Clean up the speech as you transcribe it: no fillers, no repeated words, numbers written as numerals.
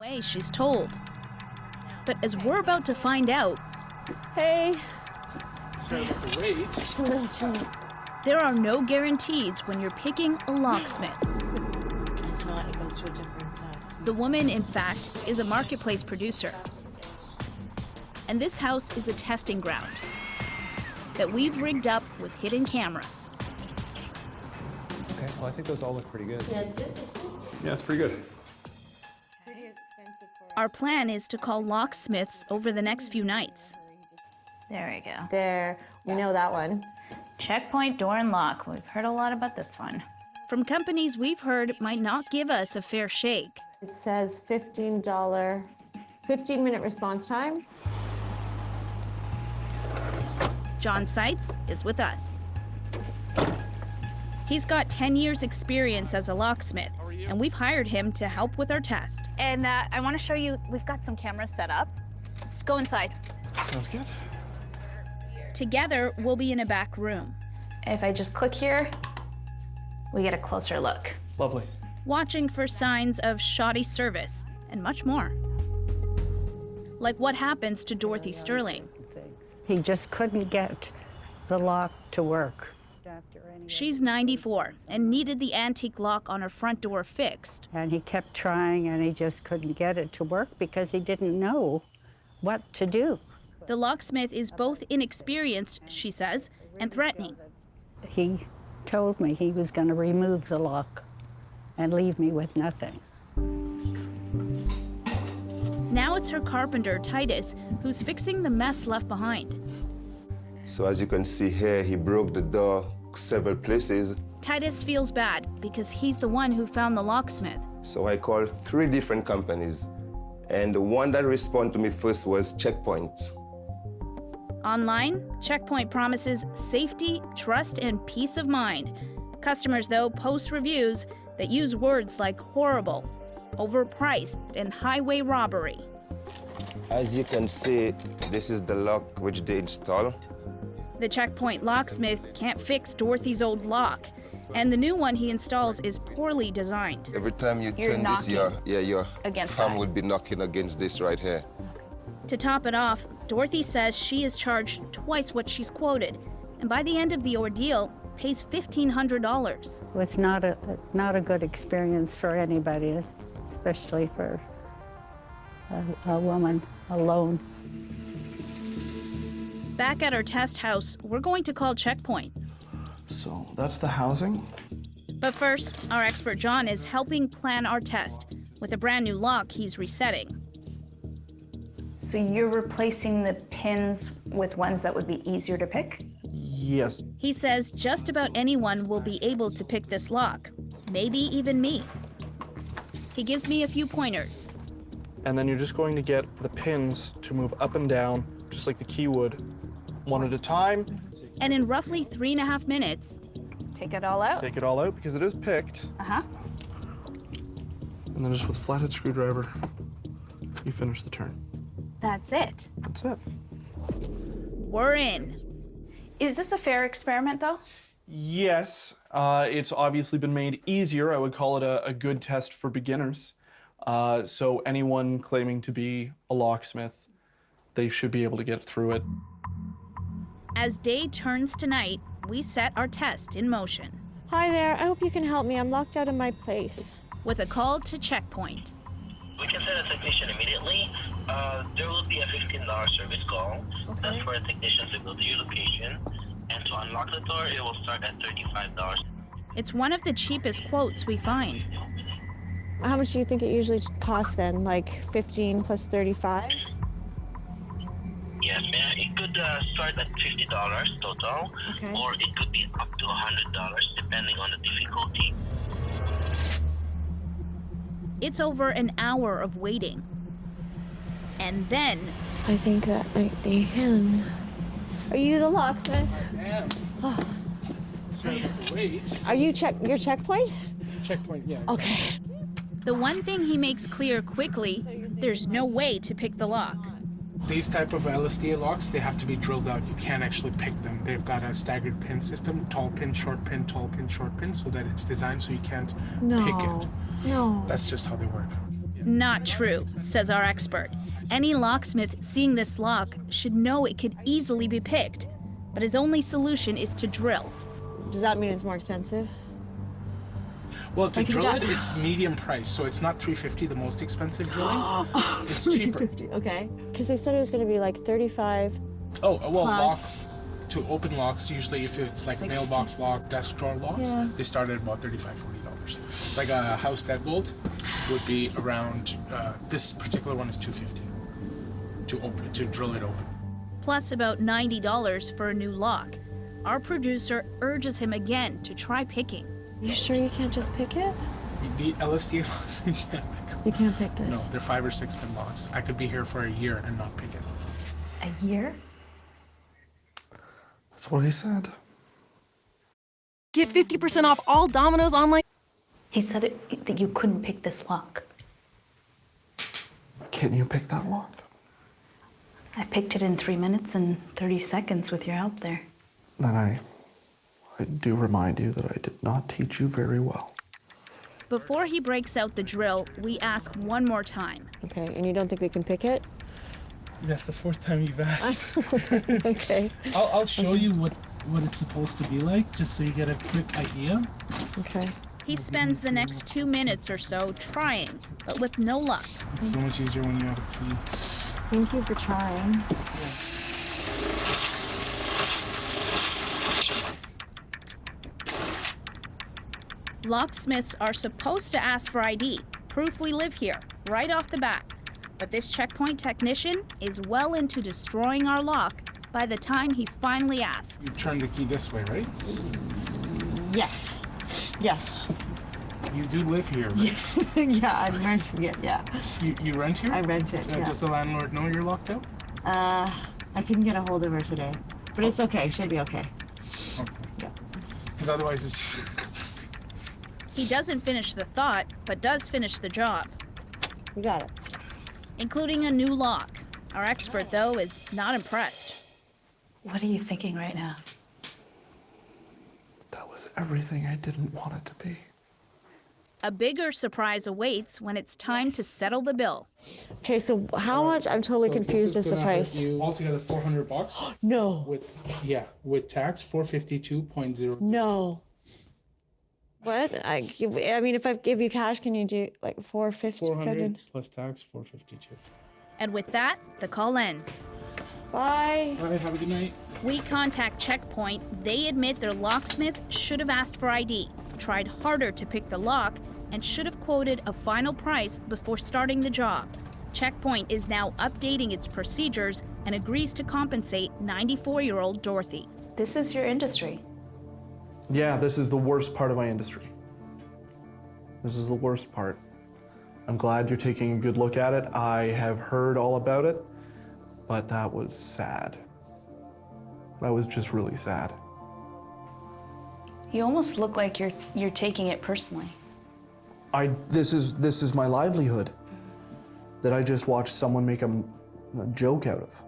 Way she's told. But as we're about to find out, Hey. Sorry about the wait. It's a little chilly. there are no guarantees when you're picking a locksmith. It's not. It goes to a different suite. The woman, in fact, is a marketplace producer. And this house is a testing ground that we've rigged up with hidden cameras. Okay, well, I think those all look pretty good. Yeah, Yeah, it's pretty good. pretty expensive for Our plan is to call locksmiths over the next few nights. There we go. There. We know that one. Checkpoint door and lock. We've heard a lot about this one. From companies we've heard might not give us a fair shake. It says $15, 15-minute response time. John Seitz is with us. He's got 10 years experience as a locksmith, and we've hired him to help with our test. And I want to show you, we've got some cameras set up. Let's go inside. Sounds good. Together, we'll be in a back room, If I just click here, we get a closer look. Lovely. watching for signs of shoddy service and much more. Like what happens to Dorothy Sterling. He just couldn't get the lock to work. She's 94 and needed the antique lock on her front door fixed. And he kept trying, and he just couldn't get it to work because he didn't know what to do. The locksmith is both inexperienced, she says, and threatening. He told me he was going to remove the lock and leave me with nothing. Now it's her carpenter, Titus, who's fixing the mess left behind. So as you can see here, he broke the door several places. Titus feels bad because he's the one who found the locksmith. So I called 3 different companies, and the one that responded to me first was Checkpoint. Online, Checkpoint promises safety, trust, and peace of mind. Customers, though, post reviews that use words like horrible, overpriced, and highway robbery. As you can see, this is the lock which they install. The Checkpoint locksmith can't fix Dorothy's old lock, and the new one he installs is poorly designed. Every time you You're turn this, your against thumb that. would be knocking against this right here. To top it off, Dorothy says she is charged twice what she's quoted, and by the end of the ordeal, pays $1,500. It was not a good experience for anybody, especially for a woman alone. Back at our test house, we're going to call Checkpoint. So that's the housing. But first, our expert John is helping plan our test with a brand new lock he's resetting. So you're replacing the pins with ones that would be easier to pick? Yes. He says just about anyone will be able to pick this lock, maybe even me. He gives me a few pointers. And then you're just going to get the pins to move up and down, just like the key would, one at a time. And in roughly 3.5 minutes, Take it all out. Take it all out because it is picked. Uh-huh. And then just with a flathead screwdriver, you finish the turn. That's it. That's it. we're in. Is this a fair experiment, though? Yes, it's obviously been made easier. I would call it a good test for beginners. So anyone claiming to be a locksmith, they should be able to get through it. As day turns to night, we set our test in motion Hi there. I hope you can help me. I'm locked out of my place. with a call to Checkpoint. We can send a technician immediately. There will be a $15 service call. That's for a technician to go to your location. And to unlock the door, it will start at $35. It's one of the cheapest quotes we find. How much do you think it usually costs then? Like 15 plus 35? Yes, ma'am. It could start at $50 total, Okay. or it could be up to $100 depending on the difficulty. It's over an hour of waiting. And then I think that might be him. Are you the locksmith? Sorry about the wait. Are you your checkpoint? Checkpoint, yeah. Okay. the one thing he makes clear quickly, there's no way to pick the lock. These type of LSD locks, they have to be drilled out. You can't actually pick them. They've got a staggered pin system, tall pin, short pin, tall pin, short pin, so that it's designed so you can't pick it. No. That's just how they work. Not true, says our expert. Any locksmith seeing this lock should know it could easily be picked, but his only solution is to drill. Does that mean it's more expensive? Well, to Like, drill that- it, it's medium price, so it's not $350, the most expensive drilling. It's cheaper. Okay. Because they said it was going to be like 35. Oh, well, Plus- locks, to open locks, usually if it's like mailbox lock, desk drawer locks, Yeah. they start at about $35, $40. Like a house deadbolt would be around, this particular one is $250 to drill it open. Plus about $90 for a new lock. Our producer urges him again to try picking. You sure you can't just pick it? The LSD locks, yeah. You can't pick this. No, they're 5 or 6 pin locks. I could be here for a year and not pick it. A year? That's what he said. Get 50% off all Domino's online. He said that you couldn't pick this lock. Can you pick that lock? I picked it in 3 minutes and 30 seconds with your help there. Then I do remind you that I did not teach you very well. Before he breaks out the drill, we ask one more time. Okay, and you don't think we can pick it? That's the 4th time you've asked. Okay. I'll show you what it's supposed to be like, just so you get a quick idea. Okay. He spends the next 2 minutes or so trying, but with no luck. It's so much easier when you have a key. Thank you for trying. Locksmiths are supposed to ask for ID, proof we live here, right off the bat. But this checkpoint technician is well into destroying our lock by the time he finally asks. You turn the key this way, right? Yes. Yes. You do live here, right? Yeah, I'm renting it, yeah. You rent here? I rent it, yeah. Does the landlord know you're locked out? I couldn't get a hold of her today. But it's okay, she'll be okay. Okay. Yeah. Because otherwise it's... He doesn't finish the thought, but does finish the job, We got it. including a new lock. Our expert, though, is not impressed. What are you thinking right now? That was everything I didn't want it to be. A bigger surprise awaits when it's time to settle the bill. Okay, so how much? I'm totally confused as the price. Altogether $400. No. With tax, 452.0. No. What? I mean, if I give you cash, can you do like 450? 400 plus tax, 452. And with that, the call ends. Bye. All right, have a good night. We contact Checkpoint. They admit their locksmith should have asked for ID, tried harder to pick the lock, and should have quoted a final price before starting the job. Checkpoint is now updating its procedures and agrees to compensate 94-year-old Dorothy. This is your industry. Yeah, this is the worst part of my industry. This is the worst part. I'm glad you're taking a good look at it. I have heard all about it, but that was sad. That was just really sad. You almost look like you're taking it personally. This is my livelihood that I just watched someone make a joke out of.